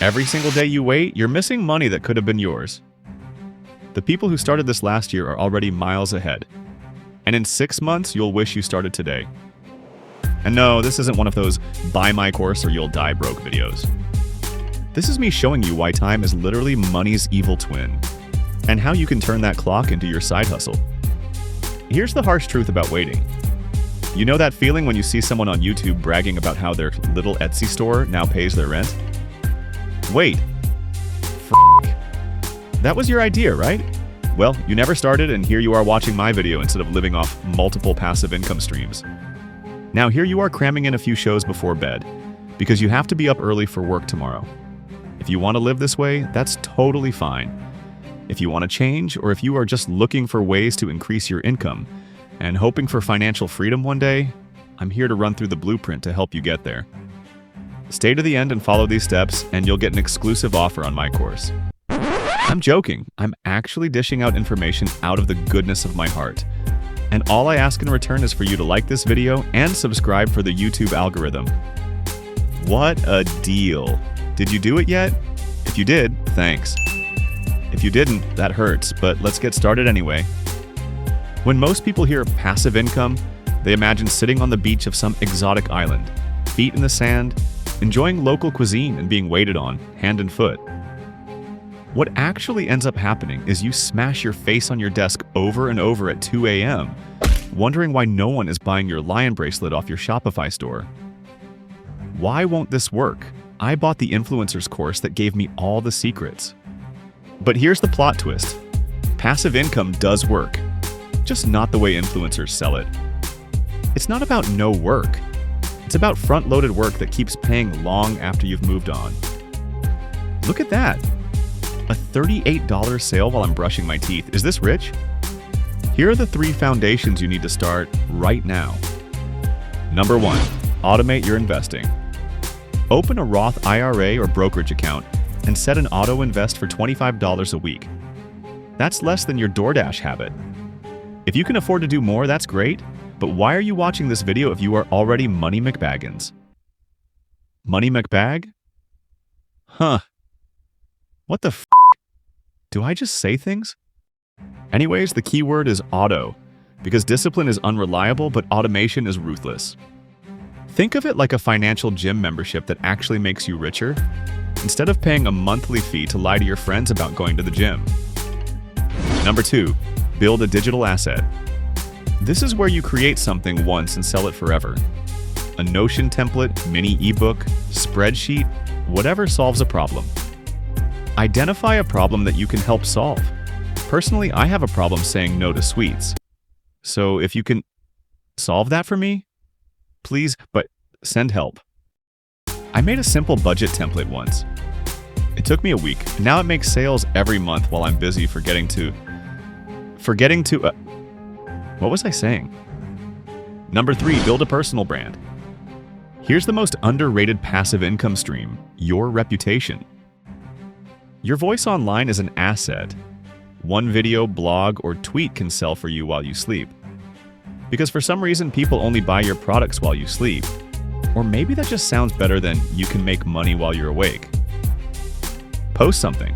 Every single day you wait, you're missing money that could have been yours. The people who started this last year are already miles ahead. And in 6 months, you'll wish you started today. And no, this isn't one of those buy my course or you'll die broke videos. This is me showing you why time is literally money's evil twin, and how you can turn that clock into your side hustle. Here's the harsh truth about waiting. You know that feeling when you see someone on YouTube bragging about how their little Etsy store now pays their rent? Wait. That was your idea, right? Well, you never started, and here you are watching my video instead of living off multiple passive income streams. Now here you are cramming in a few shows before bed, because you have to be up early for work tomorrow. If you want to live this way, that's totally fine. If you want to change, or if you are just looking for ways to increase your income and hoping for financial freedom one day, I'm here to run through the blueprint to help you get there. Stay to the end and follow these steps, and you'll get an exclusive offer on my course. I'm joking. I'm actually dishing out information out of the goodness of my heart. And all I ask in return is for you to like this video and subscribe for the YouTube algorithm. What a deal! Did you do it yet? If you did, thanks. If you didn't, that hurts, but let's get started anyway. When most people hear passive income, they imagine sitting on the beach of some exotic island, feet in the sand, enjoying local cuisine and being waited on, hand and foot. What actually ends up happening is you smash your face on your desk over and over at 2 a.m., wondering why no one is buying your lion bracelet off your Shopify store. Why won't this work? I bought the influencers course that gave me all the secrets. But here's the plot twist. Passive income does work, just not the way influencers sell it. It's not about no work. It's about front-loaded work that keeps paying long after you've moved on. Look at that. A $38 sale while I'm brushing my teeth. Is this rich? Here are the 3 foundations you need to start right now. Number 1, automate your investing. Open a Roth IRA or brokerage account and set an auto invest for $25 a week. That's less than your DoorDash habit. If you can afford to do more, that's great, but why are you watching this video if you are already Money McBaggins? Money McBag? Huh. What the f***? Do I just say things? Anyways, the key word is auto, because discipline is unreliable, but automation is ruthless. Think of it like a financial gym membership that actually makes you richer, instead of paying a monthly fee to lie to your friends about going to the gym. Number 2, build a digital asset. This is where you create something once and sell it forever. A Notion template, mini ebook, spreadsheet, whatever solves a problem. Identify a problem that you can help solve. Personally, I have a problem saying no to sweets. So if you can solve that for me, please, but send help. I made a simple budget template once. It took me a week, and now it makes sales every month while I'm busy forgetting to... What was I saying? Number 3, build a personal brand. Here's the most underrated passive income stream, your reputation. Your voice online is an asset. One video, blog, or tweet can sell for you while you sleep. Because for some reason, people only buy your products while you sleep. Or maybe that just sounds better than you can make money while you're awake. Post something.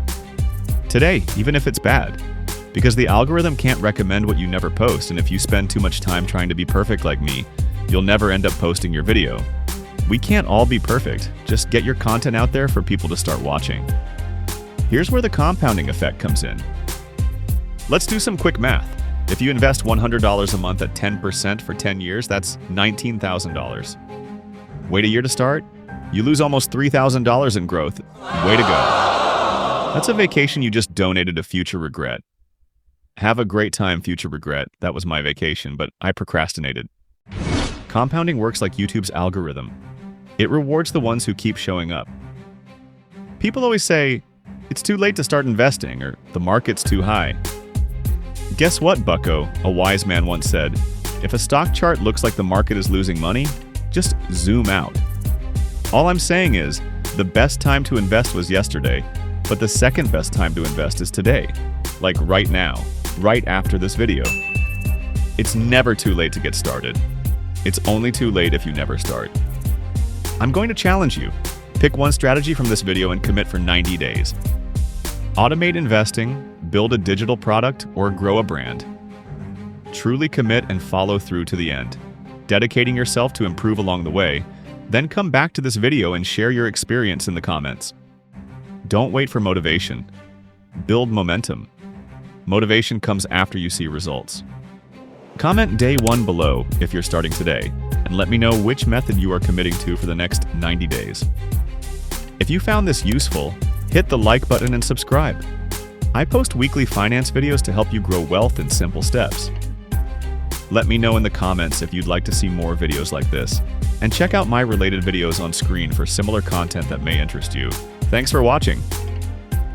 Today, even if it's bad. Because the algorithm can't recommend what you never post, and if you spend too much time trying to be perfect like me, you'll never end up posting your video. We can't all be perfect. Just get your content out there for people to start watching. Here's where the compounding effect comes in. Let's do some quick math. If you invest $100 a month at 10% for 10 years, that's $19,000. Wait a year to start? You lose almost $3,000 in growth. Way to go. That's a vacation you just donated to future regret. Have a great time, future regret. That was my vacation, but I procrastinated. Compounding works like YouTube's algorithm. It rewards the ones who keep showing up. People always say, it's too late to start investing, or the market's too high. Guess what, bucko? A wise man once said, if a stock chart looks like the market is losing money, just zoom out. All I'm saying is, the best time to invest was yesterday, but the second best time to invest is today. Like right now, right after this video. It's never too late to get started. It's only too late if you never start. I'm going to challenge you. Pick one strategy from this video and commit for 90 days. Automate investing, build a digital product, or grow a brand. Truly commit and follow through to the end, dedicating yourself to improve along the way. Then come back to this video and share your experience in the comments. Don't wait for motivation. Build momentum. Motivation comes after you see results. Comment day 1 below if you're starting today, and let me know which method you are committing to for the next 90 days. If you found this useful, hit the like button and subscribe. I post weekly finance videos to help you grow wealth in simple steps. Let me know in the comments if you'd like to see more videos like this, and check out my related videos on screen for similar content that may interest you. Thanks for watching.